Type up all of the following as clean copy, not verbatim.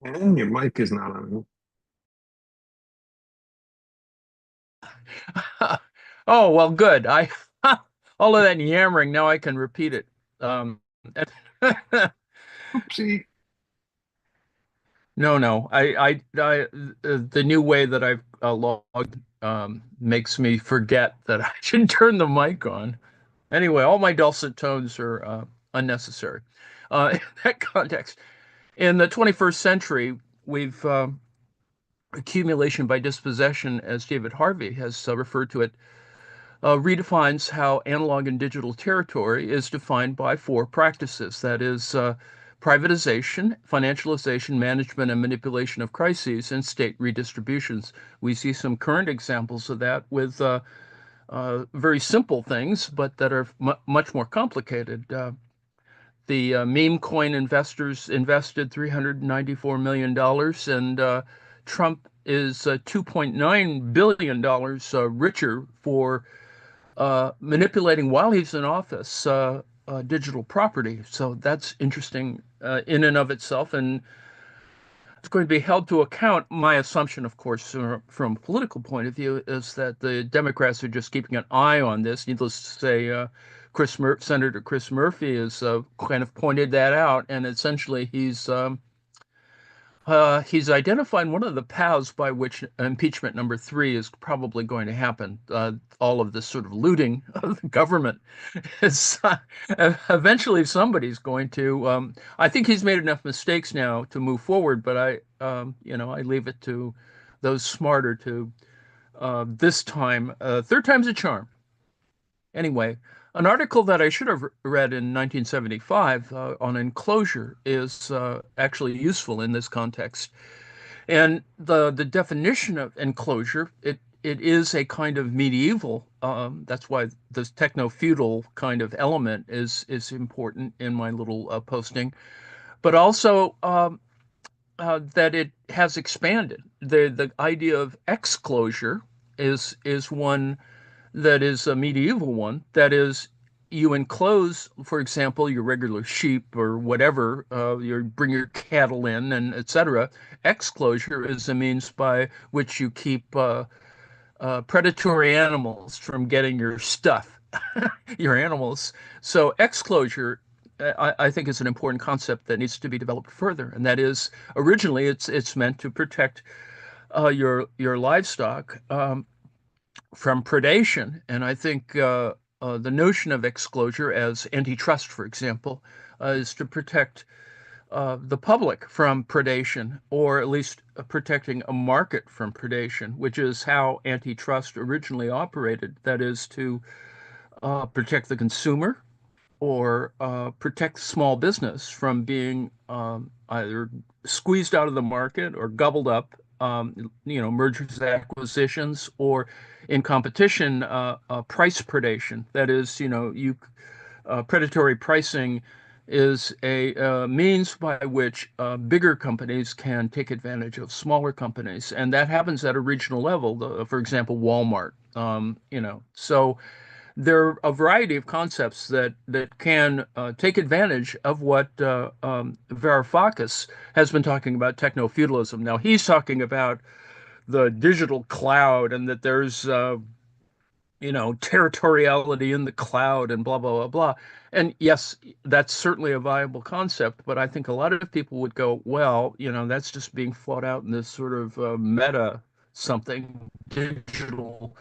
And your mic is not on. Oh, well, good. I all of that yammering, now I can repeat it. Um, Oopsie. no. The new way that I've logged makes me forget that I should turn the mic on. Anyway, all my dulcet tones are unnecessary. In that context, in the 21st century, we've accumulation by dispossession, as David Harvey has referred to it, redefines how analog and digital territory is defined by four practices. That is, privatization, financialization, management, and manipulation of crises, and state redistributions. We see some current examples of that with very simple things, but that are much more complicated. The meme coin investors invested $394 million, and Trump is $2.9 billion richer for manipulating while he's in office digital property. So that's interesting in and of itself, and it's going to be held to account. My assumption, of course, from a political point of view, is that the Democrats are just keeping an eye on this. Needless to say, Senator Chris Murphy has kind of pointed that out, and essentially he's identified one of the paths by which impeachment number three is probably going to happen. All of this sort of looting of the government is eventually somebody's going to. I think he's made enough mistakes now to move forward, but I leave it to those smarter to this time. Third time's a charm. Anyway, an article that I should have read in 1975 on enclosure is actually useful in this context. And the definition of enclosure, it is a kind of medieval. That's why this techno-feudal kind of element is important in my little posting, but also that it has expanded. The idea of exclosure is one that is a medieval one. That is, you enclose, for example, your regular sheep or whatever, you bring your cattle in and etc. Exclosure is a means by which you keep predatory animals from getting your stuff, your animals. So exclosure, I think, is an important concept that needs to be developed further. And that is, originally, it's meant to protect your livestock from predation. And I think the notion of exclosure as antitrust, for example, is to protect the public from predation, or at least protecting a market from predation, which is how antitrust originally operated. That is to protect the consumer or protect small business from being either squeezed out of the market or gobbled up, mergers, acquisitions, or in competition, price predation. That is, predatory pricing is a means by which bigger companies can take advantage of smaller companies, and that happens at a regional level. For example, Walmart. So there are a variety of concepts that can take advantage of what Varoufakis has been talking about, techno-feudalism. Now he's talking about the digital cloud, and that there's territoriality in the cloud and blah, blah, blah, blah. And yes, that's certainly a viable concept, but I think a lot of people would go, well, that's just being fought out in this sort of meta something digital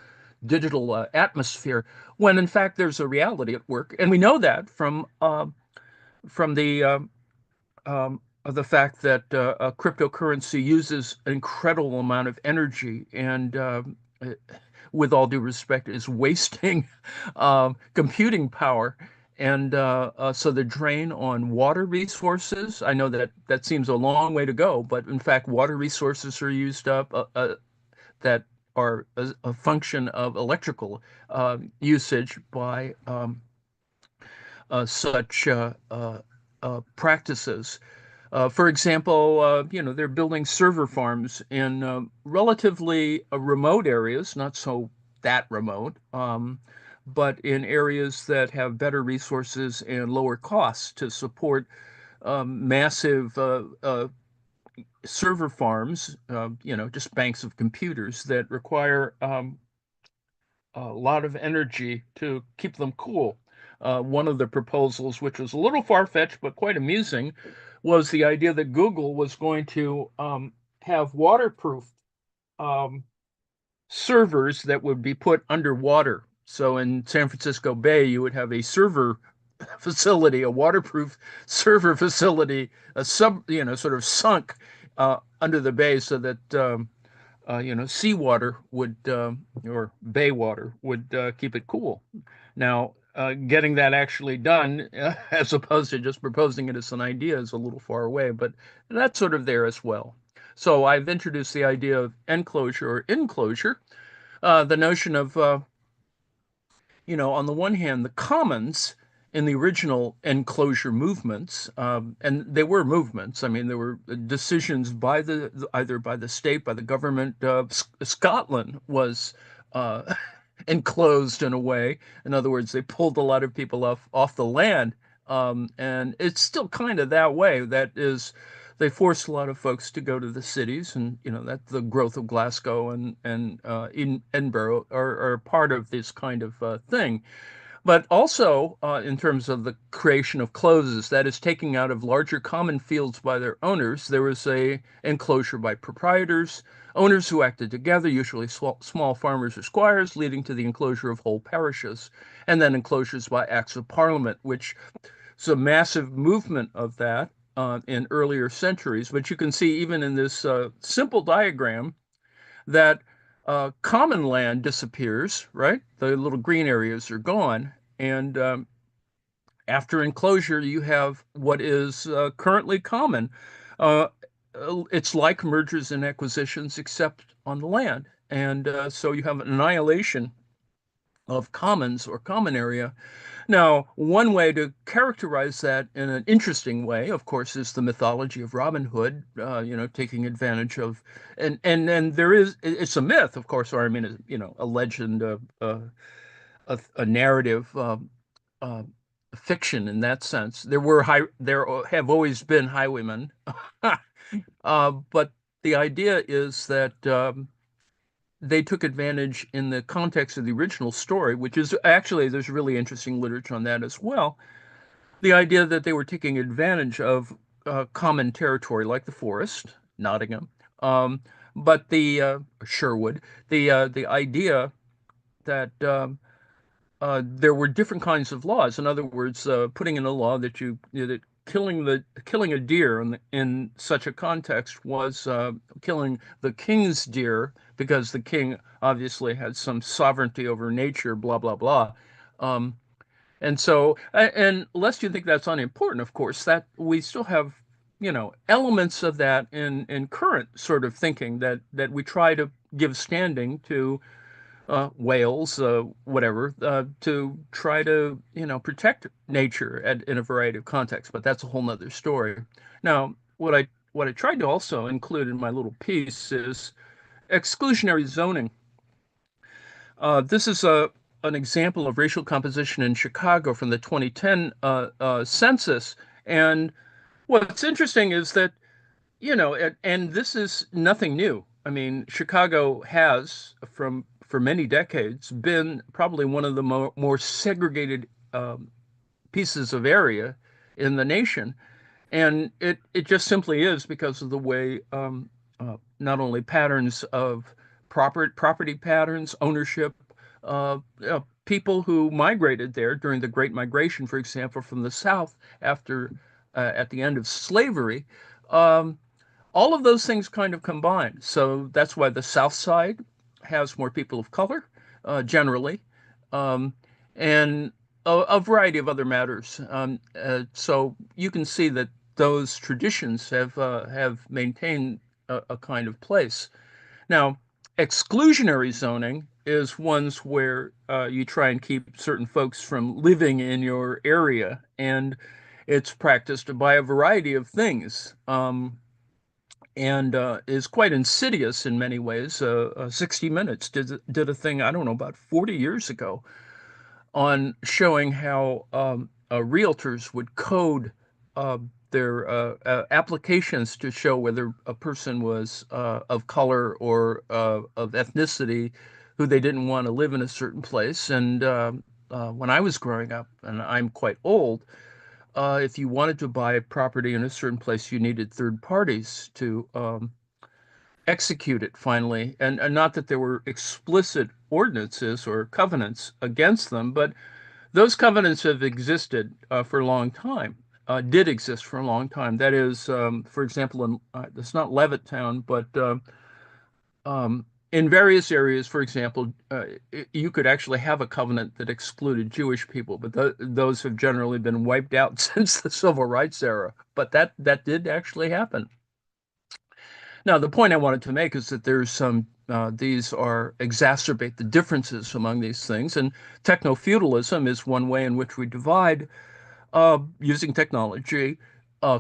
atmosphere, when in fact there's a reality at work. And we know that from the fact that a cryptocurrency uses an incredible amount of energy and with all due respect, is wasting computing power. And so the drain on water resources, I know that that seems a long way to go, but in fact, water resources are used up that are a function of electrical usage by such practices. For example, they're building server farms in relatively remote areas, not so that remote, but in areas that have better resources and lower costs to support massive server farms, just banks of computers that require a lot of energy to keep them cool. One of the proposals, which was a little far-fetched but quite amusing, was the idea that Google was going to have waterproof um, servers that would be put underwater. So in San Francisco Bay, you would have a server facility, a waterproof server facility, sort of sunk under the bay so that seawater would or bay water would keep it cool. Now, getting that actually done, as opposed to just proposing it as an idea, is a little far away, but that's sort of there as well. So I've introduced the idea of enclosure or enclosure, the notion of on the one hand, the commons in the original enclosure movements, and they were movements. I mean, there were decisions by either by the state, by the government. Scotland was enclosed in a way. In other words, they pulled a lot of people off the land, and it's still kind of that way. That is, they forced a lot of folks to go to the cities, and that the growth of Glasgow and in Edinburgh are part of this kind of thing. But also, in terms of the creation of closes, that is taking out of larger common fields by their owners, there was a enclosure by proprietors, owners who acted together, usually small farmers or squires, leading to the enclosure of whole parishes, and then enclosures by acts of parliament, which is a massive movement of that in earlier centuries. But you can see even in this simple diagram that common land disappears, right? The little green areas are gone. And after enclosure, you have what is currently common. Uh, it's like mergers and acquisitions, except on the land. And so you have an annihilation of commons or common area. Now, one way to characterize that in an interesting way, of course, is the mythology of Robin Hood, taking advantage of, and there is, it's a myth, of course, or I mean, a legend, a narrative, uh, fiction in that sense. There have always been highwaymen, but the idea is that they took advantage in the context of the original story, which is actually, there's really interesting literature on that as well. The idea that they were taking advantage of common territory like the forest, Nottingham, um, but the Sherwood, the idea that there were different kinds of laws. In other words, putting in a law that that killing a deer in such a context was killing the king's deer because the king obviously had some sovereignty over nature, blah blah blah. Um, and so, and lest you think that's unimportant, of course, that we still have, elements of that in current sort of thinking that we try to give standing to whales, whatever, to try to, protect nature in a variety of contexts. But that's a whole nother story. Now, what I tried to also include in my little piece is exclusionary zoning. This is an example of racial composition in Chicago from the 2010 census. And what's interesting is that, and this is nothing new. I mean, Chicago has, for many decades, been probably one of the more segregated pieces of area in the nation. And it just simply is because of the way not only patterns of property patterns, ownership, people who migrated there during the Great Migration, for example, from the South after at the end of slavery, um, all of those things kind of combine. So that's why the South Side has more people of color, generally, um, and a variety of other matters. So you can see that those traditions have maintained a kind of place. Now, exclusionary zoning is ones where you try and keep certain folks from living in your area, and it's practiced by a variety of things. And is quite insidious in many ways. 60 Minutes did a thing, I don't know, about 40 years ago on showing how realtors would code applications to show whether a person was of color or of ethnicity, who they didn't want to live in a certain place. And when I was growing up, and I'm quite old, if you wanted to buy property in a certain place, you needed third parties to execute it finally. And not that there were explicit ordinances or covenants against them, but those covenants have existed for a long time, did exist for a long time. That is, for example, it's not Levittown, but in various areas, for example, you could actually have a covenant that excluded Jewish people, but those have generally been wiped out since the Civil Rights era. But that did actually happen. Now, the point I wanted to make is that there's some these are exacerbate the differences among these things, and techno-feudalism is one way in which we divide using technology,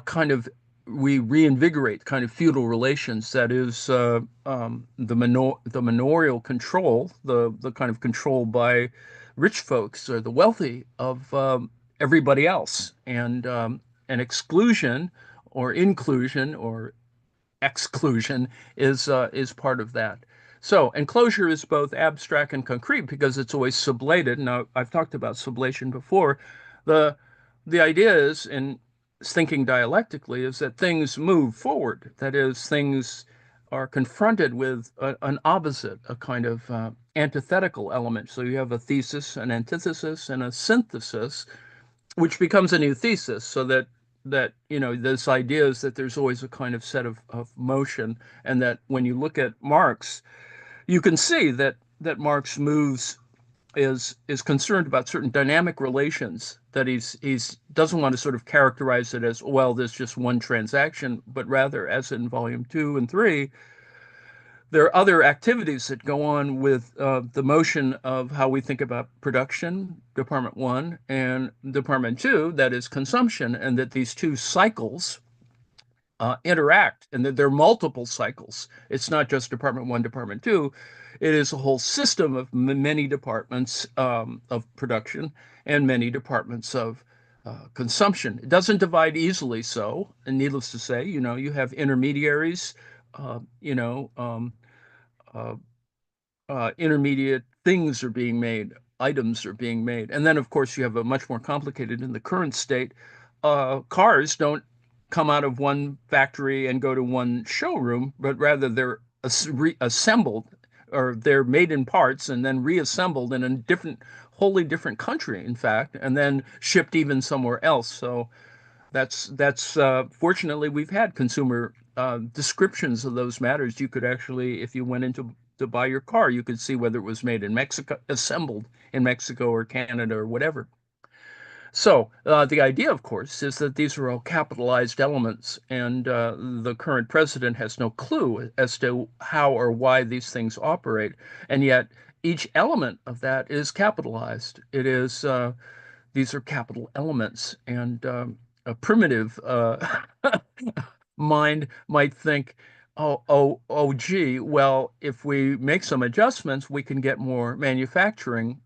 kind of we reinvigorate kind of feudal relations. That is the manorial control, the kind of control by rich folks or the wealthy of everybody else, and an exclusion or inclusion or exclusion is part of that. So enclosure is both abstract and concrete because it's always sublated. Now, I've talked about sublation before. The the idea is in thinking dialectically is that things move forward. That is, things are confronted with an opposite, a kind of antithetical element. So you have a thesis, an antithesis, and a synthesis, which becomes a new thesis, so that this idea is that there's always a kind of set of motion, and that when you look at Marx, you can see that Marx moves is concerned about certain dynamic relations, that he's doesn't want to sort of characterize it as, well, there's just one transaction, but rather, as in volume 2 and 3, there are other activities that go on with the motion of how we think about production, Department 1, and Department 2, that is consumption, and that these two cycles interact, and that there are multiple cycles. It's not just Department 1, Department 2. It is a whole system of many departments of production and many departments of consumption. It doesn't divide easily, so, and needless to say, you have intermediaries, uh, you know, um, uh, intermediate things are being made, items are being made. And then, of course, you have a much more complicated in the current state. Cars don't come out of one factory and go to one showroom, but rather they're assembled, or they're made in parts and then reassembled in a wholly different country, in fact, and then shipped even somewhere else. So that's fortunately we've had consumer descriptions of those matters. You could actually, if you went into to buy your car, you could see whether it was made in Mexico, assembled in Mexico or Canada or whatever. So the idea, of course, is that these are all capitalized elements, and the current president has no clue as to how or why these things operate, and yet each element of that is capitalized. It is these are capital elements, and a primitive mind might think, oh, gee, well, if we make some adjustments, we can get more manufacturing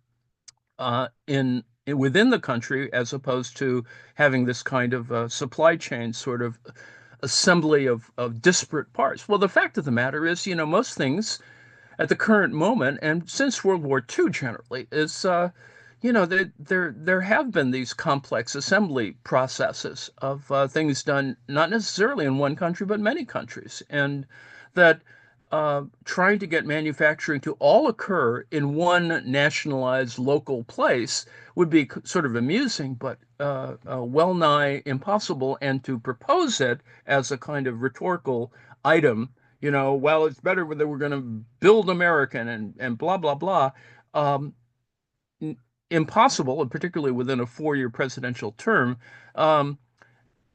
within the country, as opposed to having this kind of supply chain sort of assembly of disparate parts. Well, the fact of the matter is, most things at the current moment, and since World War II generally, is there have been these complex assembly processes of things done not necessarily in one country but many countries, and that trying to get manufacturing to all occur in one nationalized local place would be sort of amusing, but well nigh impossible. And to propose it as a kind of rhetorical item, well, it's better that we're going to build American and blah, blah, blah. Um, Impossible, and particularly within a 4-year presidential term. Um,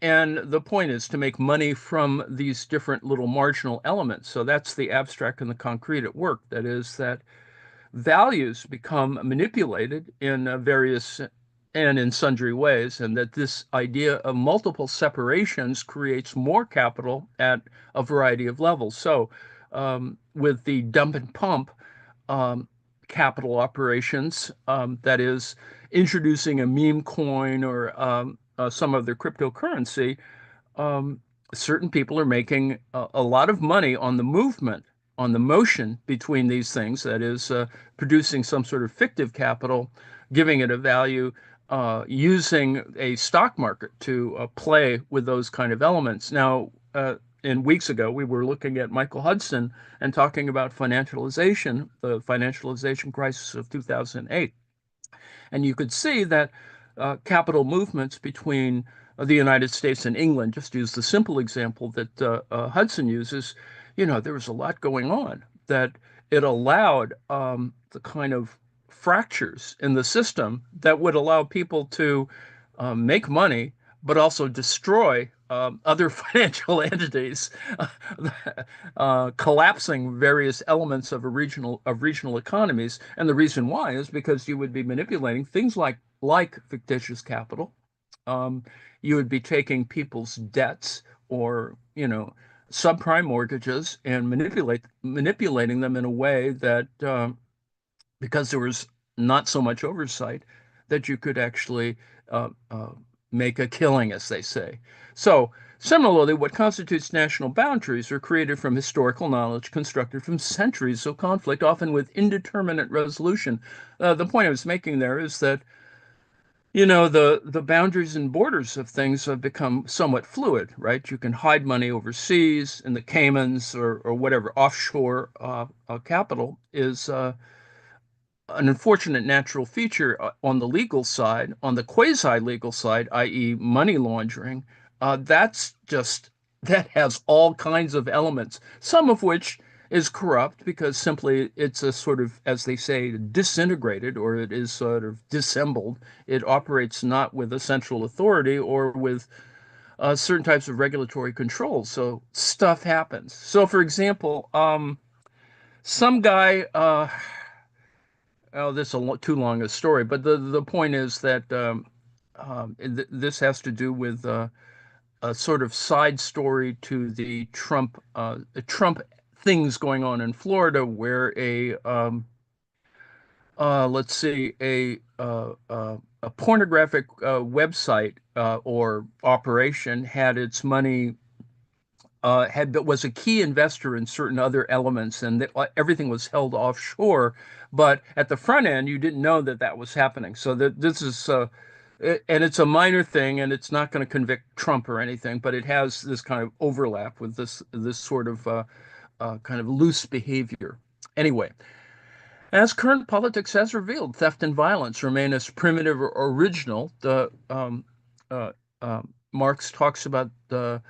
and the point is to make money from these different little marginal elements. So that's the abstract and the concrete at work. That is, that values become manipulated in various and in sundry ways, and that this idea of multiple separations creates more capital at a variety of levels. So, with the dump and pump um, capital operations, that is, introducing a meme coin or some other cryptocurrency, um, certain people are making a lot of money on the movement, on the motion between these things, that is, producing some sort of fictive capital, giving it a value, using a stock market to play with those kind of elements. Now, in weeks ago, we were looking at Michael Hudson and talking about financialization, the financialization crisis of 2008. And you could see that capital movements between the United States and England, just to use the simple example that Hudson uses, there was a lot going on that it allowed the kind of fractures in the system that would allow people to make money, but also destroy other financial entities, collapsing various elements of regional economies. And the reason why is because you would be manipulating things like fictitious capital. Um, you would be taking people's debts or subprime mortgages and manipulating them in a way that because there was not so much oversight, that you could actually uh, uh, make a killing, as they say. So, similarly, what constitutes national boundaries are created from historical knowledge constructed from centuries of conflict, often with indeterminate resolution. The point I was making there is that the boundaries and borders of things have become somewhat fluid, right? You can hide money overseas in the Caymans or whatever offshore capital is an unfortunate natural feature on the legal side. On the quasi-legal side, i.e., money laundering, that's just that has all kinds of elements, some of which is corrupt because simply it's a sort of, as they say, disintegrated, or it is sort of dissembled. It operates not with a central authority or with certain types of regulatory control. So stuff happens. So, for example, some guy, oh, this is too long a story, but the point is that this has to do with a sort of side story to the Trump things going on in Florida, where let's see, a pornographic website or operation had its money had was a key investor in certain other elements, and everything was held offshore. But at the front end, you didn't know that that was happening. So that this is, and it's a minor thing, and it's not going to convict Trump or anything, but it has this kind of overlap with this sort of kind of loose behavior. Anyway, as current politics has revealed, theft and violence remain as primitive or original. The uh, Marx talks about the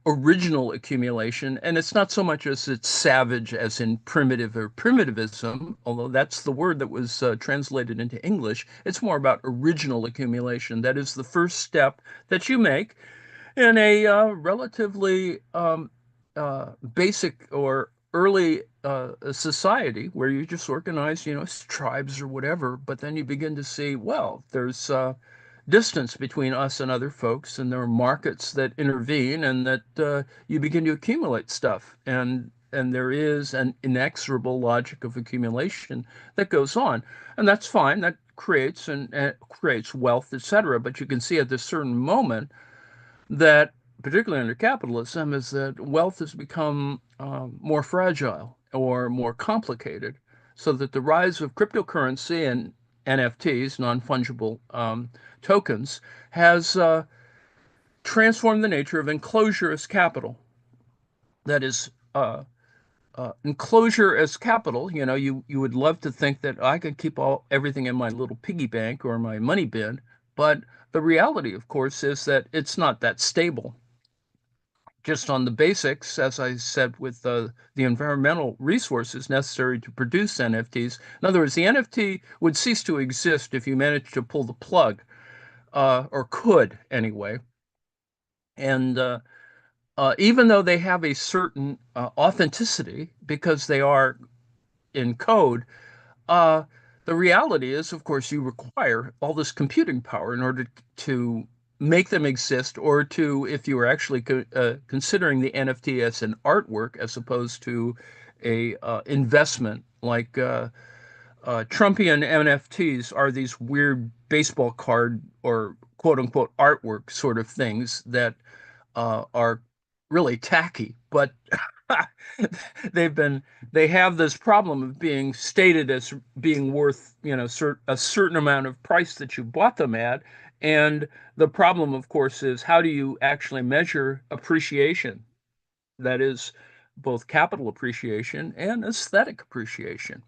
original accumulation, and it's not so much as it's savage as in primitive or primitivism, although that's the word that was translated into English. It's more about original accumulation. That is the first step that you make in a relatively basic or early society where you just organize, tribes or whatever, but then you begin to see, well, there's distance between us and other folks, and there are markets that intervene, and that you begin to accumulate stuff, and there is an inexorable logic of accumulation that goes on, and that's fine. That creates wealth, etc. But you can see at this certain moment that, particularly under capitalism, is that wealth has become more fragile or more complicated, so that the rise of cryptocurrency and NFTs, non-fungible tokens, has transformed the nature of enclosure as capital. That is, enclosure as capital. You would love to think that I could keep everything in my little piggy bank or my money bin, but the reality, of course, is that it's not that stable. Just on the basics, as I said, with the environmental resources necessary to produce NFTs. In other words, the NFT would cease to exist if you managed to pull the plug, or could anyway. And even though they have a certain authenticity because they are in code, uh, the reality is, of course, you require all this computing power in order to make them exist, or to, if you were actually considering the NFT as an artwork as opposed to a investment, like Trumpian NFTs are these weird baseball card or quote unquote artwork sort of things that are really tacky, but they've been they have this problem of being stated as being worth, a certain amount of price that you bought them at. And the problem, of course, is how do you actually measure appreciation? That is both capital appreciation and aesthetic appreciation.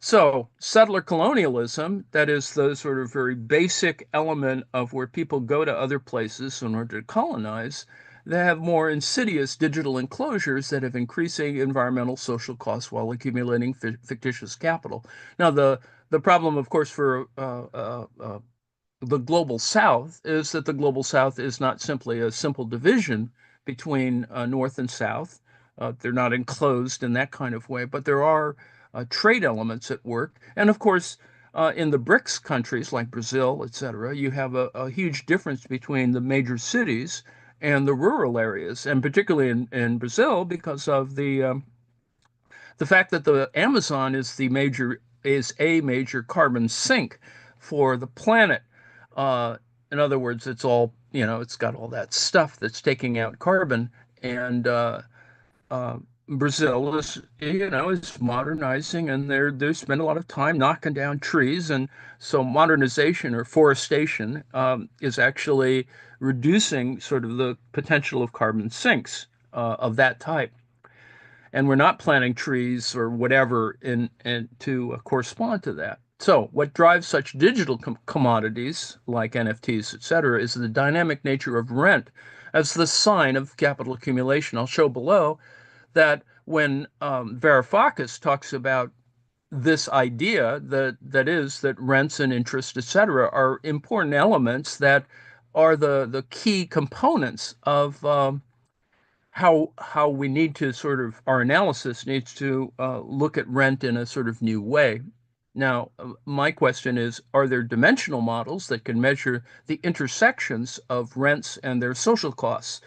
So, settler colonialism, that is the sort of very basic element of where people go to other places in order to colonize, they have more insidious digital enclosures that have increasing environmental social costs while accumulating fictitious capital. Now, the problem, of course, for the global south is that the global south is not simply a simple division between north and south. They're not enclosed in that kind of way, but there are trade elements at work. And of course, in the BRICS countries like Brazil, et cetera, you have a huge difference between the major cities and the rural areas, and particularly in Brazil because of the fact that the Amazon is a major carbon sink for the planet. Uh, in other words, it's got all that stuff that's taking out carbon, and uh, Brazil is modernizing, and they spend a lot of time knocking down trees, and so modernization or forestation is actually reducing sort of the potential of carbon sinks of that type, and we're not planting trees or whatever in to correspond to that. So, what drives such digital commodities like NFTs, et cetera, is the dynamic nature of rent as the sign of capital accumulation. I'll show below that when Varoufakis talks about this idea that rents and interest, et cetera, are important elements that are the key components of how we need to sort of our analysis needs to look at rent in a sort of new way. Now, my question is, are there dimensional models that can measure the intersections of rents and their social costs?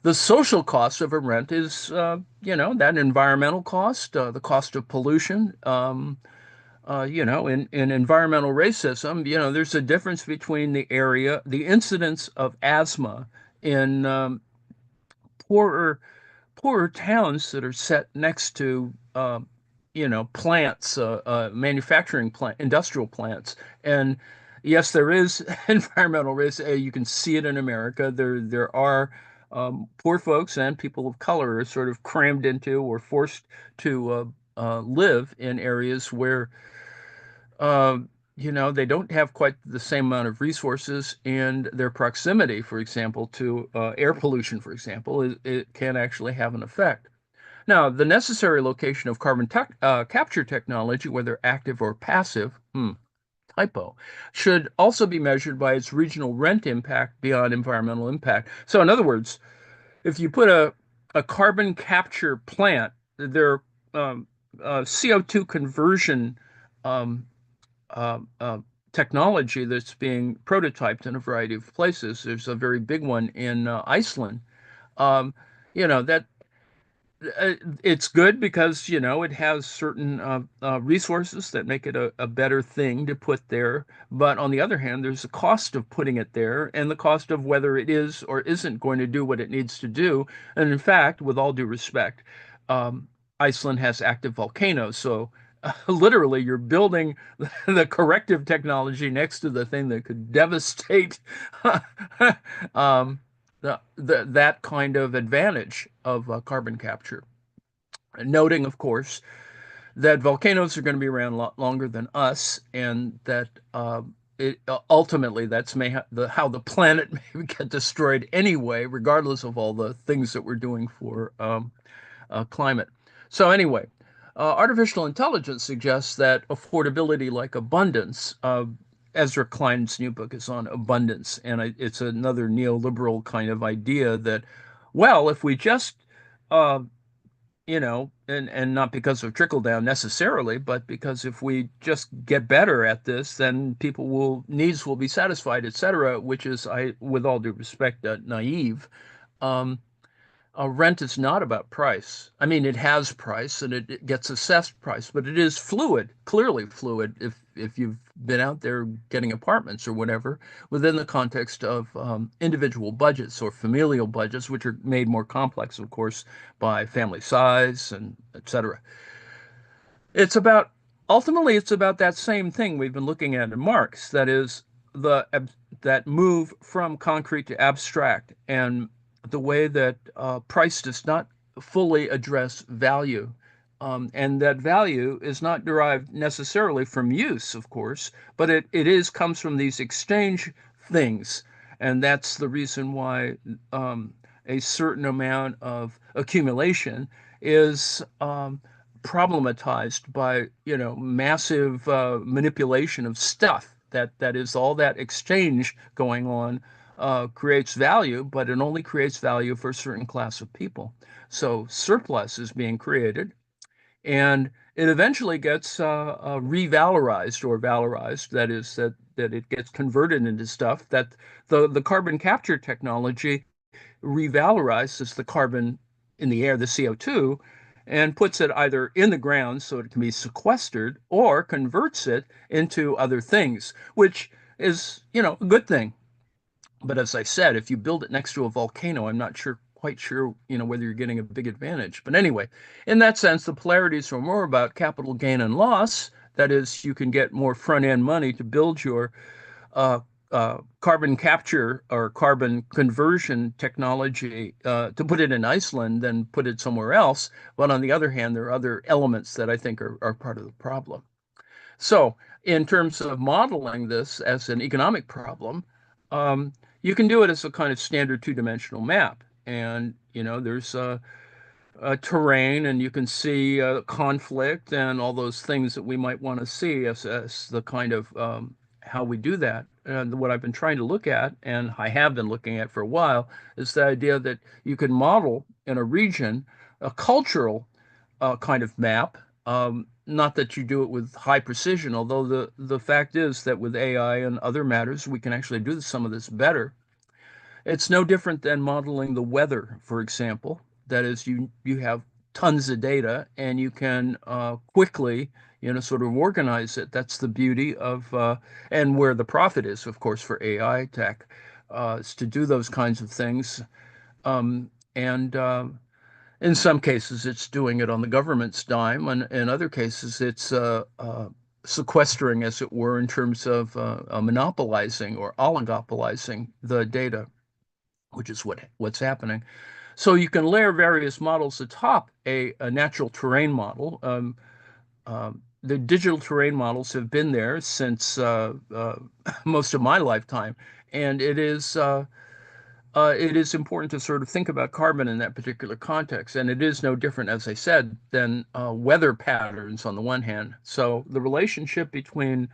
The social cost of a rent is, that environmental cost, the cost of pollution. In environmental racism, there's a difference between the incidence of asthma in poorer poorer towns that are set next to plants, manufacturing plant, industrial plants. And yes, there is environmental risk. You can see it in America. There are poor folks and people of color are sort of crammed into or forced to live in areas where uh, they don't have quite the same amount of resources, and their proximity, for example, to air pollution, for example, it can actually have an effect. Now, the necessary location of carbon capture technology, whether active or passive, typo, should also be measured by its regional rent impact beyond environmental impact. So, in other words, if you put a carbon capture plant, their CO2 conversion um, uh, uh, technology that's being prototyped in a variety of places. There's a very big one in Iceland. Um, that it's good because it has certain resources that make it a better thing to put there. But on the other hand, there's a cost of putting it there and the cost of whether it is or isn't going to do what it needs to do. And in fact, with all due respect, Iceland has active volcanoes, so literally you're building the corrective technology next to the thing that could devastate um, that kind of advantage of carbon capture. Noting, of course, that volcanoes are going to be around a lot longer than us, and that ultimately that's how the planet may get destroyed anyway, regardless of all the things that we're doing for climate. So anyway, artificial intelligence suggests that affordability like abundance. Ezra Klein's new book is on abundance, and it's another neoliberal kind of idea that, well, if we just uh, and not because of trickle down necessarily, but because if we just get better at this, then people will needs will be satisfied, et cetera, which is, with all due respect, naive. Um, Rent is not about price. I mean, it has price and it gets assessed price, but it is fluid, clearly fluid. If you've been out there getting apartments or whatever, within the context of individual budgets or familial budgets, which are made more complex, of course, by family size and et cetera. It's about ultimately it's about that same thing we've been looking at in Marx, that is the that move from concrete to abstract and the way that price does not fully address value. And that value is not derived necessarily from use, of course, but it is comes from these exchange things. And that's the reason why a certain amount of accumulation is problematized by massive manipulation of stuff. That is all that exchange going on creates value, but it only creates value for a certain class of people. So surplus is being created, and it eventually gets revalorized or valorized. That is that it gets converted into stuff that the carbon capture technology revalorizes the carbon in the air, the CO2, and puts it either in the ground so it can be sequestered or converts it into other things, which is, a good thing. But as I said, if you build it next to a volcano, I'm not quite sure, whether you're getting a big advantage. But anyway, in that sense, the polarities are more about capital gain and loss. That is, you can get more front end money to build your uh, carbon capture or carbon conversion technology to put it in Iceland than put it somewhere else. But on the other hand, there are other elements that I think are part of the problem. So, in terms of modeling this as an economic problem, um, you can do it as a kind of standard two-dimensional map. And, there's terrain, and you can see conflict and all those things that we might want to see as the kind of how we do that. And what I've been trying to look at, and I have been looking at for a while, is the idea that you can model in a region a cultural kind of map. Not that you do it with high precision, although the fact is that with AI and other matters, we can actually do some of this better. It's no different than modeling the weather, for example. That is, you have tons of data and you can quickly, sort of organize it. That's the beauty of, and where the profit is, of course, for AI tech, is to do those kinds of things. And in some cases, it's doing it on the government's dime, and in other cases, it's sequestering, as it were, in terms of monopolizing or oligopolizing the data, which is what's happening. So you can layer various models atop a natural terrain model. The digital terrain models have been there since most of my lifetime, and it is important to sort of think about carbon in that particular context. And it is no different, as I said, than weather patterns on the one hand. So the relationship between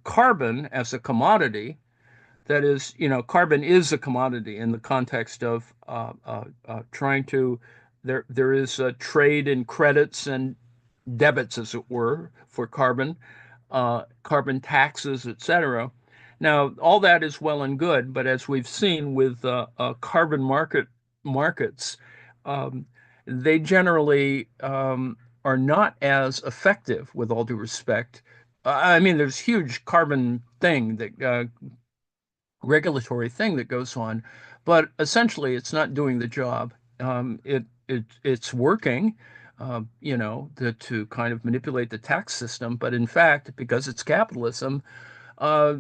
carbon as a commodity, that is, carbon is a commodity in the context of trying to, there is a trade in credits and debits, as it were, for carbon, carbon taxes, etc. Now, all that is well and good, but as we've seen with carbon markets, um, they generally are not as effective, with all due respect. I mean, there's huge carbon thing that regulatory thing that goes on, but essentially it's not doing the job. It's working, to kind of manipulate the tax system, but in fact, because it's capitalism, uh,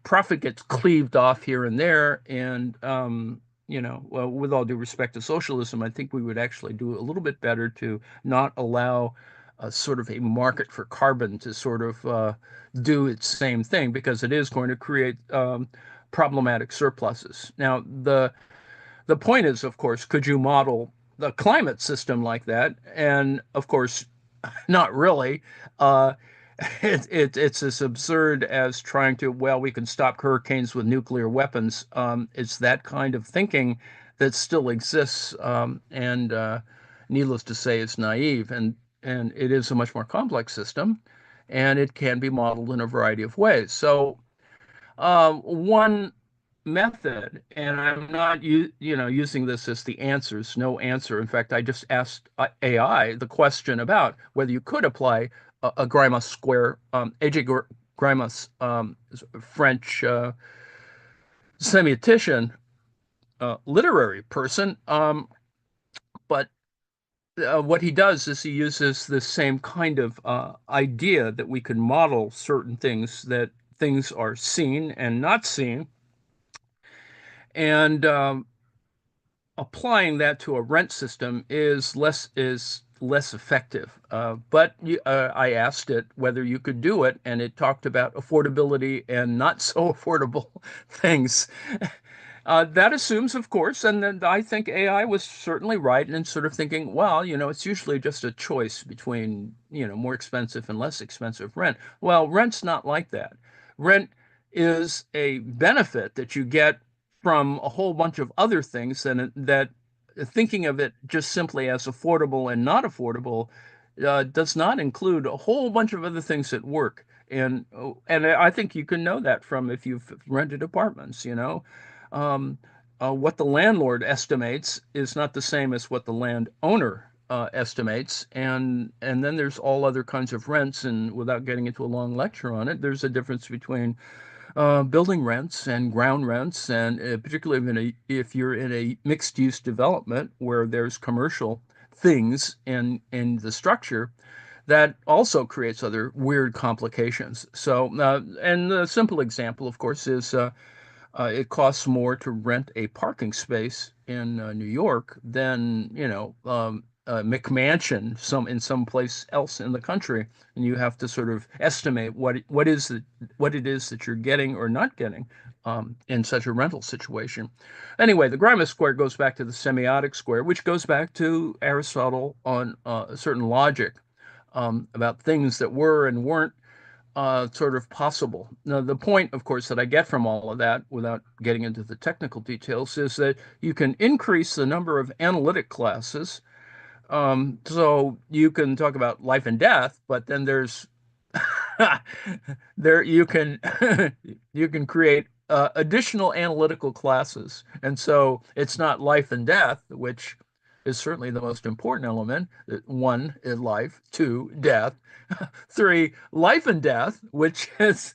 profit gets cleaved off here and there, and well, with all due respect to socialism, I think we would actually do a little bit better to not allow a sort of a market for carbon to sort of do its same thing, because it is going to create problematic surpluses. Now, the point is, of course, could you model the climate system like that? And of course, not really. Uh, it's as absurd as trying to, well, we can stop hurricanes with nuclear weapons. It's that kind of thinking that still exists, and needless to say, it's naive. And it is a much more complex system, and it can be modeled in a variety of ways. So one. method, and I'm not using this as the answers, no answer. In fact, I just asked AI the question about whether you could apply a Grimus square. AJ Grimus, French semiotician, literary person, but what he does is he uses the same kind of idea that we can model certain things, that things are seen and not seen, and applying that to a rent system is less effective. But I asked it whether you could do it, and it talked about affordability and not so affordable things. That assumes, of course, and then I think AI was certainly right in sort of thinking, well, it's usually just a choice between, more expensive and less expensive rent. Well, rent's not like that. Rent is a benefit that you get from a whole bunch of other things, and that thinking of it just simply as affordable and not affordable does not include a whole bunch of other things at work. And I think you can know that from if you've rented apartments. Um, what the landlord estimates is not the same as what the landowner estimates, and then there's all other kinds of rents. And without getting into a long lecture on it, there's a difference between building rents and ground rents, and particularly if you're in a mixed-use development where there's commercial things in the structure, that also creates other weird complications. And the simple example, of course, is it costs more to rent a parking space in New York than, a McMansion in some place else in the country, and you have to sort of estimate what it is that you're getting or not getting in such a rental situation. Anyway, the Grimus square goes back to the semiotic square, which goes back to Aristotle on a certain logic about things that were and weren't sort of possible. Now, the point, of course, that I get from all of that, without getting into the technical details, is that you can increase the number of analytic classes. So you can talk about life and death, but then there's there you can create additional analytical classes, and so it's not life and death, which is certainly the most important element. One is life, two, death, three, life and death, which is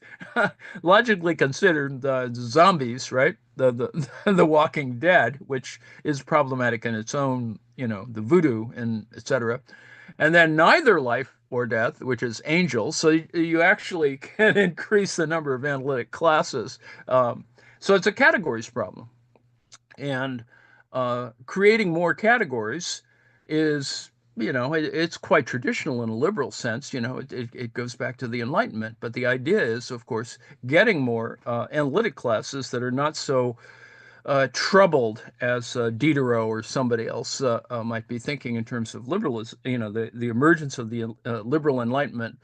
logically considered zombies, right? The Walking Dead, which is problematic in its own, the voodoo and etc. And then neither life or death, which is angels. So you actually can increase the number of analytic classes. So it's a categories problem. And creating more categories is, it's quite traditional in a liberal sense. It goes back to the Enlightenment. But the idea is, of course, getting more analytic classes that are not so troubled as Diderot or somebody else might be thinking in terms of liberalism, the emergence of the liberal Enlightenment.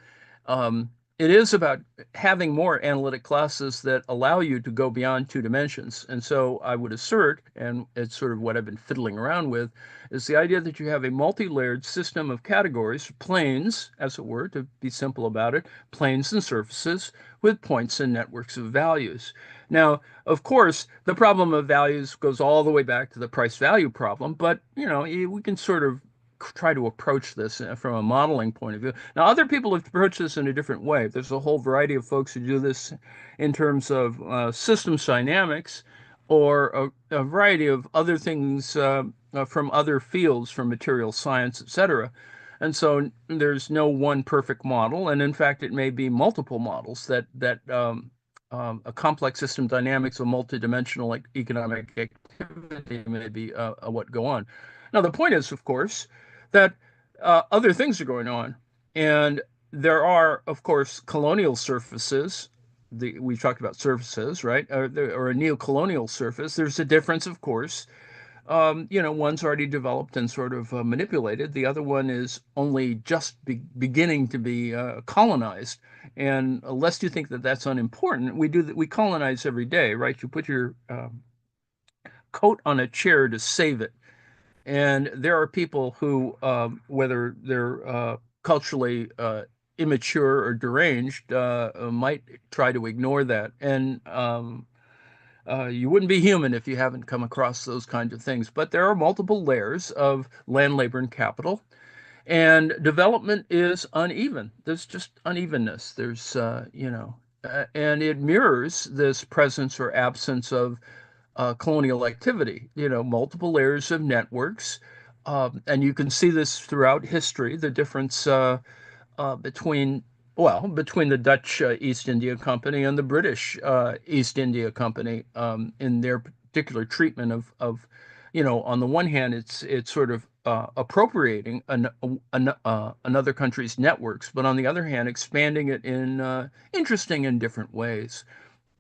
Um, it is about having more analytic classes that allow you to go beyond two dimensions. And so I would assert, and it's sort of what I've been fiddling around with, is the idea that you have a multi-layered system of categories, planes, as it were, to be simple about it, planes and surfaces with points and networks of values. Now, of course, the problem of values goes all the way back to the price value problem, but we can sort of try to approach this from a modeling point of view. Now, other people have approached this in a different way. There's a whole variety of folks who do this in terms of systems dynamics or a variety of other things from other fields, from material science, etc. And so there's no one perfect model, and in fact, it may be multiple models that a complex system dynamics of multidimensional economic activity may be what go on. Now, the point is, of course, that other things are going on. And there are, of course, colonial surfaces. We talked about surfaces, right? Or a neo-colonial surface. There's a difference, of course. One's already developed and sort of manipulated. The other one is only just beginning to be colonized. And lest you think that that's unimportant, we colonize every day, right? You put your coat on a chair to save it. And there are people who, whether they're culturally immature or deranged, might try to ignore that. And You wouldn't be human if you haven't come across those kinds of things. But there are multiple layers of land, labor, and capital. And development is uneven. There's just unevenness. And it mirrors this presence or absence of colonial activity, multiple layers of networks. And you can see this throughout history, the difference between, well, between the Dutch East India Company and the British East India Company in their particular treatment on the one hand, it's sort of appropriating another country's networks, but on the other hand, expanding it in interesting and different ways.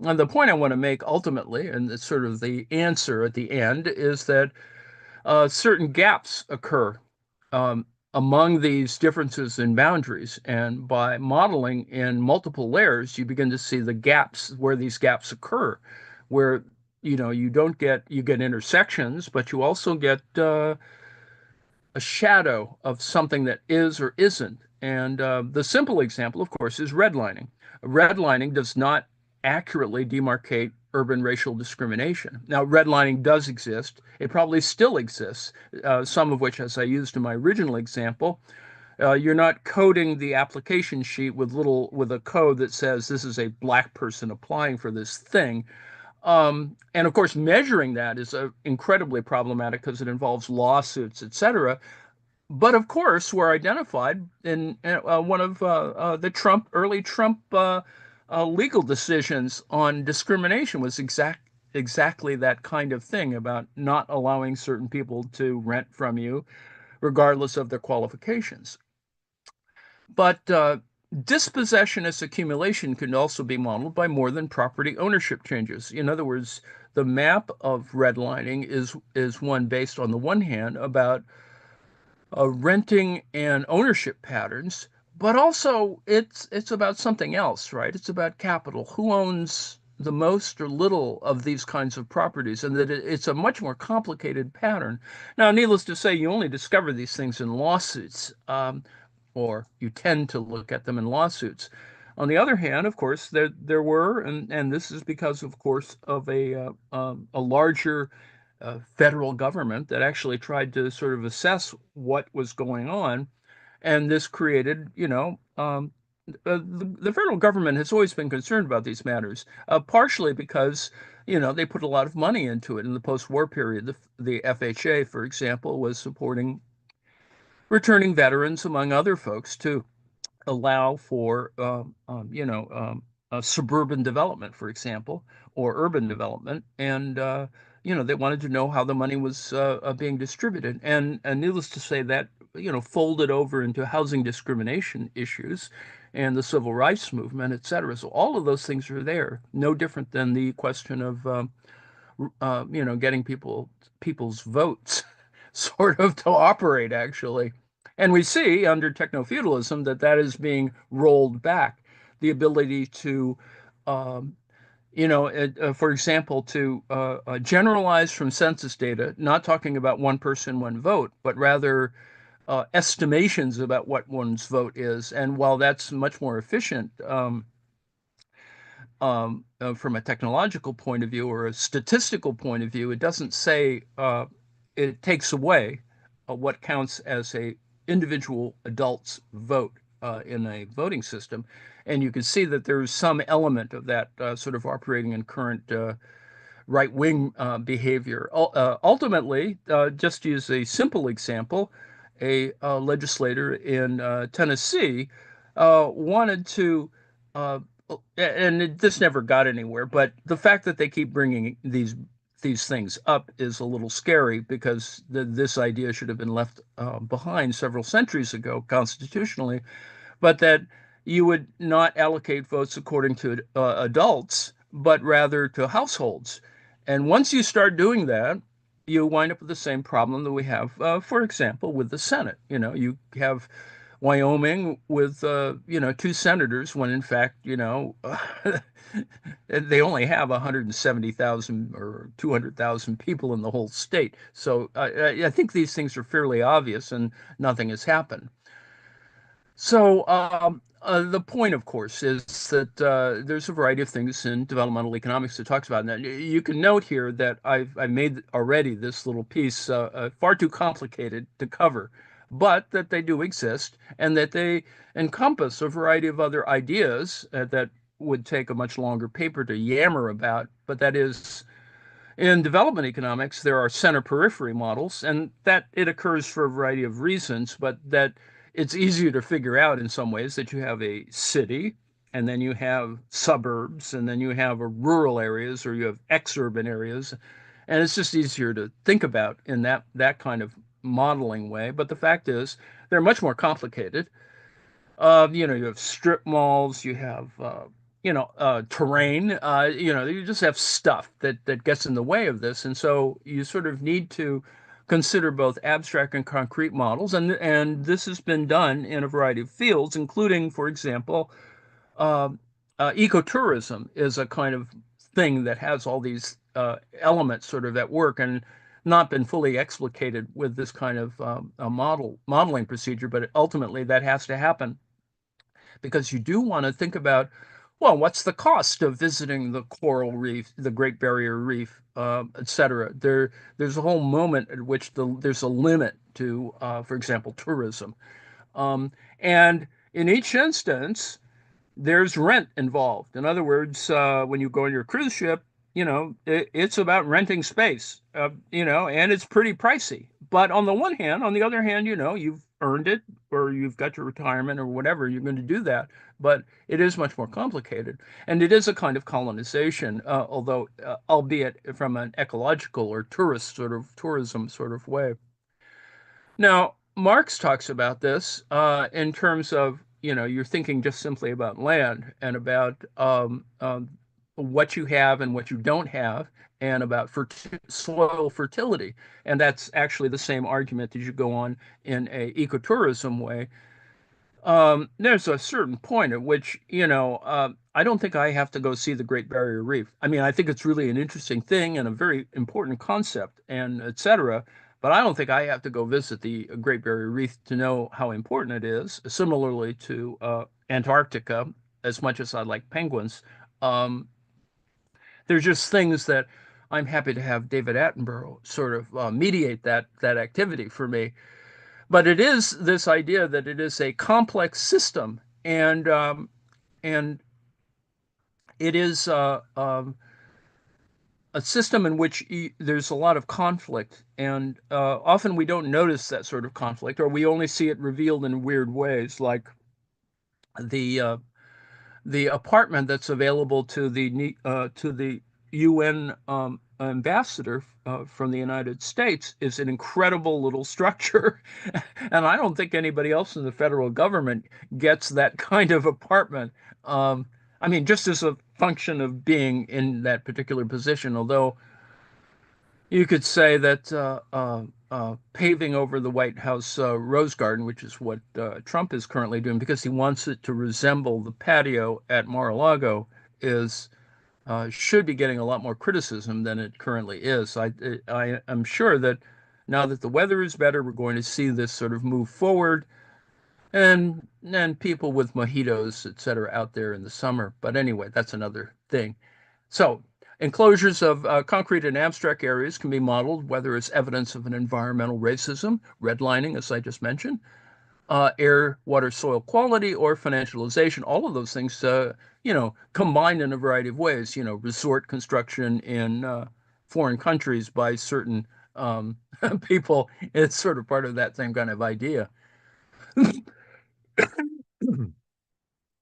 And the point I want to make ultimately, and it's sort of the answer at the end, is that certain gaps occur um, among these differences in boundaries. And by modeling in multiple layers, you begin to see the gaps where these gaps occur, where you get intersections, but you also get a shadow of something that is or isn't. And the simple example, of course, is redlining. Redlining does not accurately demarcate urban racial discrimination. Now, redlining does exist. It probably still exists, some of which, as I used in my original example, you're not coding the application sheet with a code that says this is a black person applying for this thing. And of course, measuring that is incredibly problematic because it involves lawsuits, et cetera. But of course, were identified in one of the early Trump legal decisions on discrimination was exactly that kind of thing about not allowing certain people to rent from you, regardless of their qualifications. But dispossessionist accumulation can also be modeled by more than property ownership changes. In other words, the map of redlining is one based on the one hand about renting and ownership patterns, but also it's about something else, right? It's about capital. Who owns the most or little of these kinds of properties, and that it's a much more complicated pattern. Now, needless to say, you only discover these things in lawsuits, or you tend to look at them in lawsuits. On the other hand, of course, there were, and this is because, of course, of a larger federal government that actually tried to sort of assess what was going on. And this created, the federal government has always been concerned about these matters, partially because, they put a lot of money into it in the post-war period. The FHA, for example, was supporting returning veterans, among other folks, to allow for suburban development, for example, or urban development, and they wanted to know how the money was being distributed, and needless to say, that folded over into housing discrimination issues and the civil rights movement, et cetera. So all of those things are there, no different than the question of getting people's votes sort of to operate actually. And we see under techno-feudalism that that is being rolled back. The ability to, um, for example, to generalize from census data, not talking about one person, one vote, but rather estimations about what one's vote is. And while that's much more efficient, from a technological point of view or a statistical point of view, it doesn't say it takes away what counts as a individual adult's vote in a voting system. And you can see that there's some element of that sort of operating in current right wing behavior. Ultimately, just to use a simple example, a legislator in Tennessee wanted to, uh, this never got anywhere, but the fact that they keep bringing these things up is a little scary because this idea should have been left behind several centuries ago constitutionally, but that you would not allocate votes according to adults, but rather to households. And once you start doing that, you wind up with the same problem that we have, for example, with the Senate. You have Wyoming with, two senators when in fact, they only have 170,000 or 200,000 people in the whole state. So I think these things are fairly obvious and nothing has happened. The point, of course, is that there's a variety of things in developmental economics that talks about. And you can note here that I've made already this little piece far too complicated to cover, but that they do exist and that they encompass a variety of other ideas that would take a much longer paper to yammer about. But that is in development economics, there are center periphery models, and that it occurs for a variety of reasons, but that it's easier to figure out in some ways that you have a city, and then you have suburbs, and then you have a rural areas, or you have exurban areas, and it's just easier to think about in that kind of modeling way. But the fact is, they're much more complicated. You have strip malls, you have terrain, you just have stuff that gets in the way of this, and so you sort of need to consider both abstract and concrete models, and this has been done in a variety of fields, including, for example, uh, ecotourism is a kind of thing that has all these elements sort of at work and not been fully explicated with this kind of a modeling procedure, but ultimately that has to happen because you do want to think about, well, what's the cost of visiting the coral reef, the Great Barrier Reef, et cetera. There's a whole moment at which there's a limit to, for example, tourism. Um, and in each instance, there's rent involved. In other words, when you go on your cruise ship, it's about renting space, and it's pretty pricey. But on the one hand, on the other hand, you've earned it or you've got your retirement or whatever, you're going to do that. But it is much more complicated. And it is a kind of colonization, although, albeit from an ecological or tourism sort of way. Now, Marx talks about this in terms of, you're thinking just simply about land and about what you have and what you don't have, and about soil fertility. And that's actually the same argument that you go on in a ecotourism way. There's a certain point at which, I don't think I have to go see the Great Barrier Reef. I mean, I think it's really an interesting thing and a very important concept and et cetera. But I don't think I have to go visit the Great Barrier Reef to know how important it is. Similarly to Antarctica, as much as I like penguins, um, there's just things that I'm happy to have David Attenborough sort of mediate that activity for me. But it is this idea that it is a complex system, and it is a system in which there's a lot of conflict, and often we don't notice that sort of conflict, or we only see it revealed in weird ways, like the uh, the apartment that's available to the UN ambassador from the United States is an incredible little structure, and I don't think anybody else in the federal government gets that kind of apartment. Um, I mean, just as a function of being in that particular position, although you could say that paving over the White House Rose Garden, which is what Trump is currently doing because he wants it to resemble the patio at Mar-a-Lago, is should be getting a lot more criticism than it currently is. I am sure that now that the weather is better, we're going to see this sort of move forward, and people with mojitos, et cetera, out there in the summer. But anyway, that's another thing. So, enclosures of concrete and abstract areas can be modeled, whether it's evidence of an environmental racism, redlining, as I just mentioned, air, water, soil quality, or financialization. All of those things, combined in a variety of ways. Resort construction in foreign countries by certain people. It's sort of part of that same kind of idea.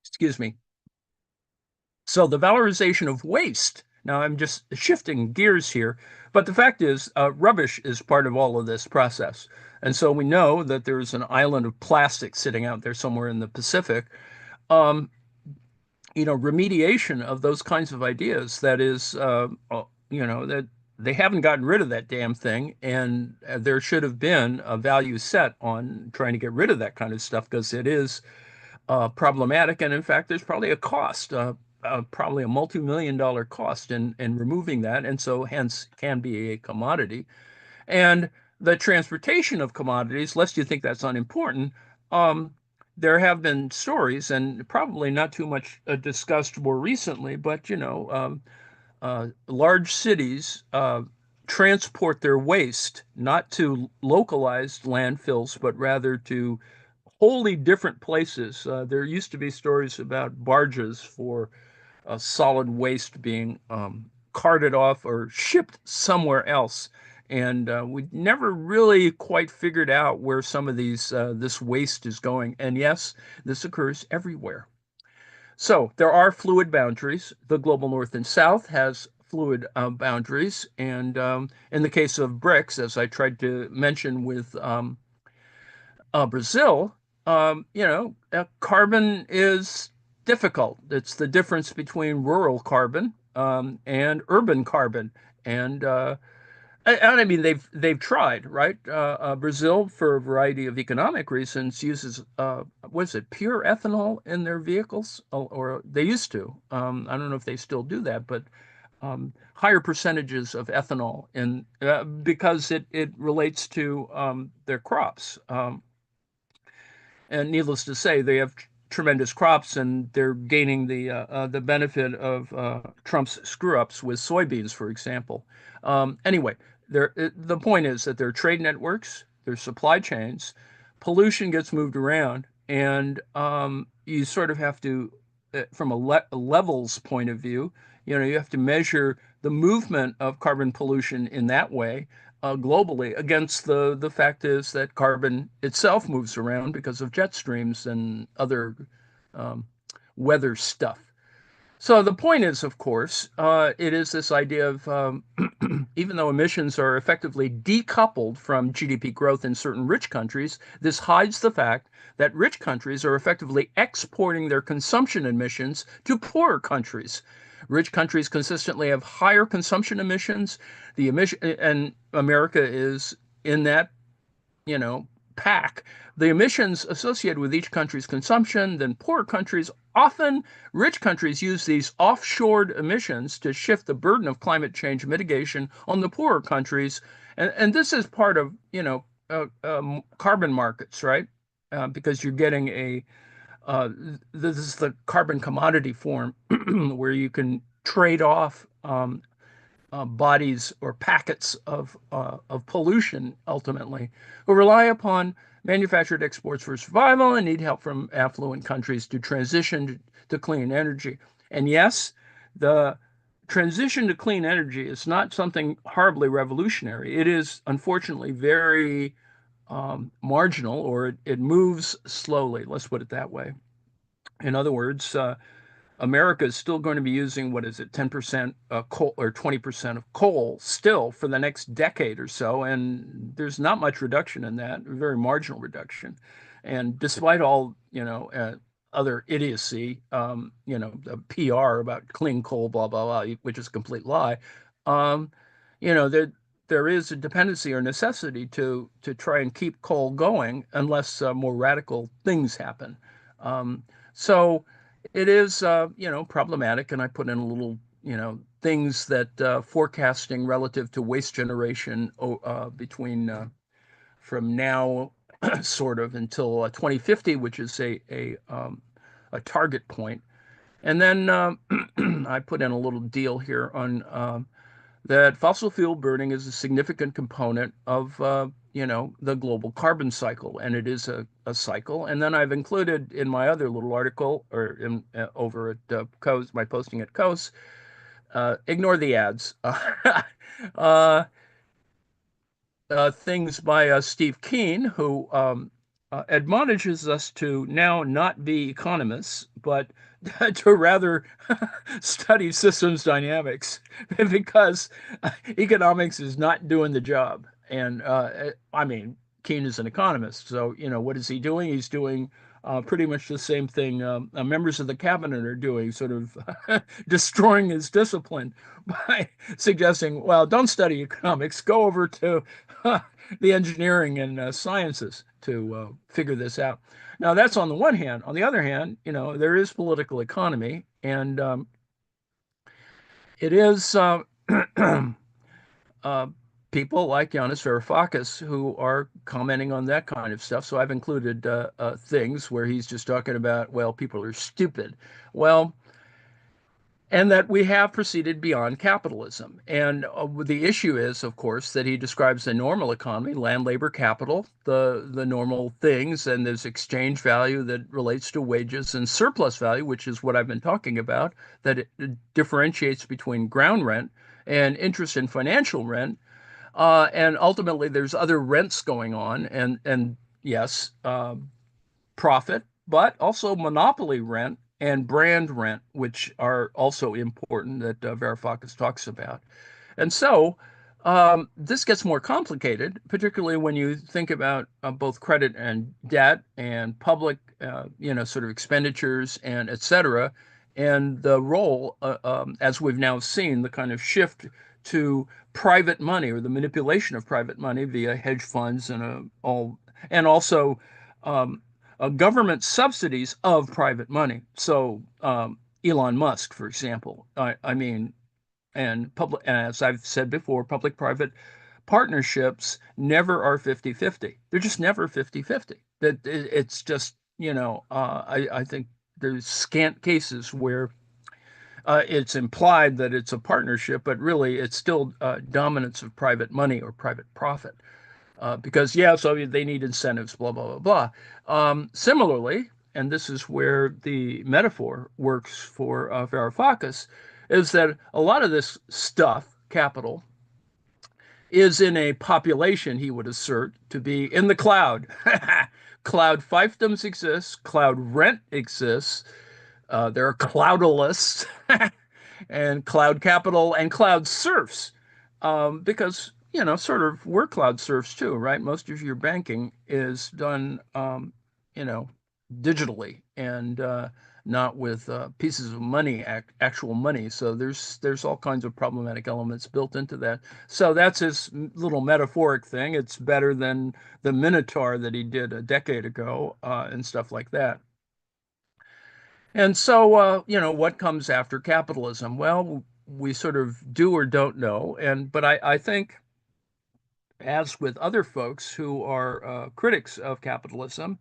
Excuse me. So the valorization of waste. Now I'm just shifting gears here, but the fact is, rubbish is part of all of this process. And so we know that there's an island of plastic sitting out there somewhere in the Pacific. Um, Remediation of those kinds of ideas, that is, that they haven't gotten rid of that damn thing, and there should have been a value set on trying to get rid of that kind of stuff because it is problematic. And in fact, there's probably a cost, probably a multi-million-dollar cost in removing that, and so hence can be a commodity. And the transportation of commodities, lest you think that's unimportant, um, there have been stories, and probably not too much discussed more recently, but large cities transport their waste not to localized landfills, but rather to wholly different places. There used to be stories about barges for solid waste being carted off or shipped somewhere else. And we never really quite figured out where some of this waste is going. And yes, this occurs everywhere. So there are fluid boundaries. The global north and south has fluid boundaries. And in the case of BRICS, as I tried to mention with Brazil, carbon is difficult. It's the difference between rural carbon and urban carbon. And I mean, they've tried, right? Brazil, for a variety of economic reasons, uses what is it, pure ethanol in their vehicles, or they used to. I don't know if they still do that, but higher percentages of ethanol in because it relates to their crops. And needless to say, they have tremendous crops, and they're gaining the benefit of Trump's screw ups with soybeans, for example. Anyway, the point is that there are trade networks, there's supply chains, pollution gets moved around, and you sort of have to, from a levels point of view, you have to measure the movement of carbon pollution in that way globally against the fact is that carbon itself moves around because of jet streams and other um, weather stuff. So the point is, of course, it is this idea of even though emissions are effectively decoupled from GDP growth in certain rich countries, this hides the fact that rich countries are effectively exporting their consumption emissions to poorer countries. Rich countries consistently have higher consumption emissions. The emission and America is in that you know, pack the emissions associated with each country's consumption, then poor countries, often rich countries, use these offshored emissions to shift the burden of climate change mitigation on the poorer countries. And this is part of, carbon markets, right? Because you're getting uh, this is the carbon commodity form where you can trade off bodies or packets of pollution ultimately, who rely upon manufactured exports for survival and need help from affluent countries to transition to clean energy. And yes, the transition to clean energy is not something horribly revolutionary. It is unfortunately very marginal, or it moves slowly. Let's put it that way. In other words, America is still going to be using, what is it, 10% coal or 20% of coal still for the next decade or so. And there's not much reduction in that, very marginal reduction. And despite all, other idiocy, the PR about clean coal, blah, blah, blah, which is a complete lie, um, there is a dependency or necessity to try and keep coal going unless more radical things happen. So it is, problematic, and I put in a little, things that forecasting relative to waste generation between from now sort of until 2050, which is a target point. And then I put in a little deal here on that fossil fuel burning is a significant component of the global carbon cycle, and it is a cycle. And then I've included in my other little article, or over at Coase, my posting at Coase, ignore the ads. uh, Things by Steve Keen, who admonishes us to now not be economists, but to rather study systems dynamics because economics is not doing the job. And I mean, Keen is an economist. So, what is he doing? He's doing pretty much the same thing members of the cabinet are doing, sort of destroying his discipline by suggesting, well, don't study economics, go over to the engineering and sciences to figure this out. Now, that's on the one hand. On the other hand, there is political economy, and it is uh, people like Yanis Varoufakis who are commenting on that kind of stuff. So I've included things where he's just talking about, well, people are stupid. Well, and that we have proceeded beyond capitalism. And the issue is, of course, that he describes the normal economy, land, labor, capital, the normal things, and there's exchange value that relates to wages and surplus value, which is what I've been talking about, that it differentiates between ground rent and interest and financial rent. And ultimately, there's other rents going on, and yes, profit, but also monopoly rent and brand rent, which are also important that Varoufakis talks about. And so this gets more complicated, particularly when you think about both credit and debt and public, sort of expenditures and et cetera, and the role, as we've now seen, the kind of shift to private money or the manipulation of private money via hedge funds and and also um, government subsidies of private money. So Elon Musk, for example, I mean, and public, as I've said before, public-private partnerships never are 50-50. They're just never 50-50. It's just, I think there's scant cases where it's implied that it's a partnership, but really it's still dominance of private money or private profit. Because, yeah, so they need incentives, blah, blah, blah, blah. Similarly, and this is where the metaphor works for Varoufakis, is that a lot of this stuff, capital, is in a population, he would assert, to be in the cloud. Cloud fiefdoms exist, cloud rent exists, there are cloudalists and cloud capital and cloud serfs, because sort of we're cloud serfs too, right? Most of your banking is done, you know, digitally and not with pieces of money, actual money. So there's all kinds of problematic elements built into that. So that's his little metaphoric thing. It's better than the Minotaur that he did a decade ago and stuff like that. And so, what comes after capitalism? Well, we sort of do or don't know. But I think, as with other folks who are critics of capitalism,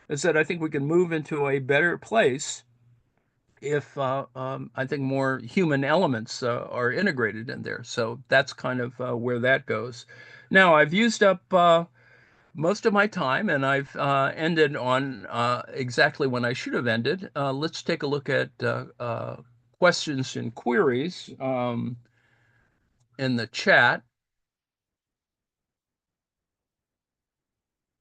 is that I think we can move into a better place if I think more human elements are integrated in there. So that's kind of where that goes. Now, I've used up most of my time, and I've ended on exactly when I should have ended. Let's take a look at questions and queries in the chat.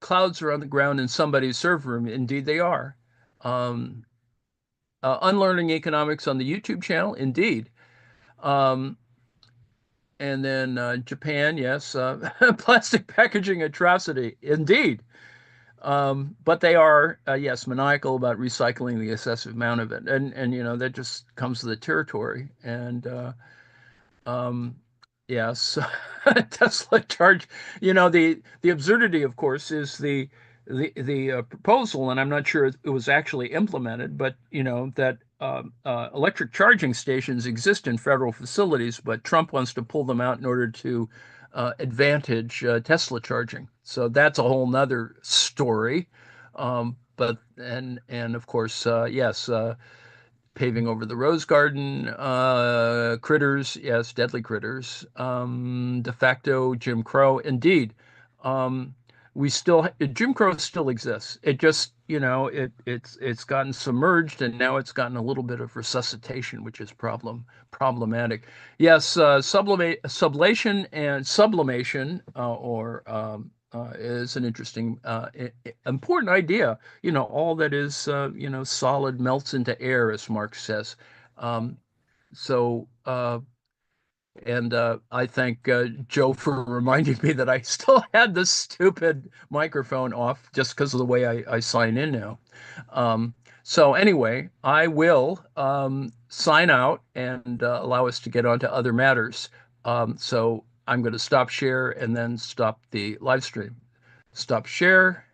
Clouds are on the ground in somebody's server room. Indeed, they are. Um, Unlearning Economics on the YouTube channel. Indeed. Um, and then Japan, yes. Plastic packaging atrocity. Indeed. But they are, yes, maniacal about recycling the excessive amount of it, and that just comes with the territory. And um, yes, Tesla charge. The absurdity, of course, is the proposal, and I'm not sure it was actually implemented, but that electric charging stations exist in federal facilities, but Trump wants to pull them out in order to advantage Tesla charging. So that's a whole nother story. But and of course, yes, paving over the rose garden, critters, yes, deadly critters, de facto Jim Crow, indeed. Um, we still Jim Crow still exists. It just it's gotten submerged and now it's gotten a little bit of resuscitation, which is problematic. Yes, sublation and sublimation, or is an interesting, important idea. All that is, solid melts into air, as Marx says. Um, so, and I thank Joe for reminding me that I still had this stupid microphone off just because of the way I sign in now. Um, so anyway, I will sign out and allow us to get on to other matters. So I'm going to stop share and then stop the live stream. Stop share.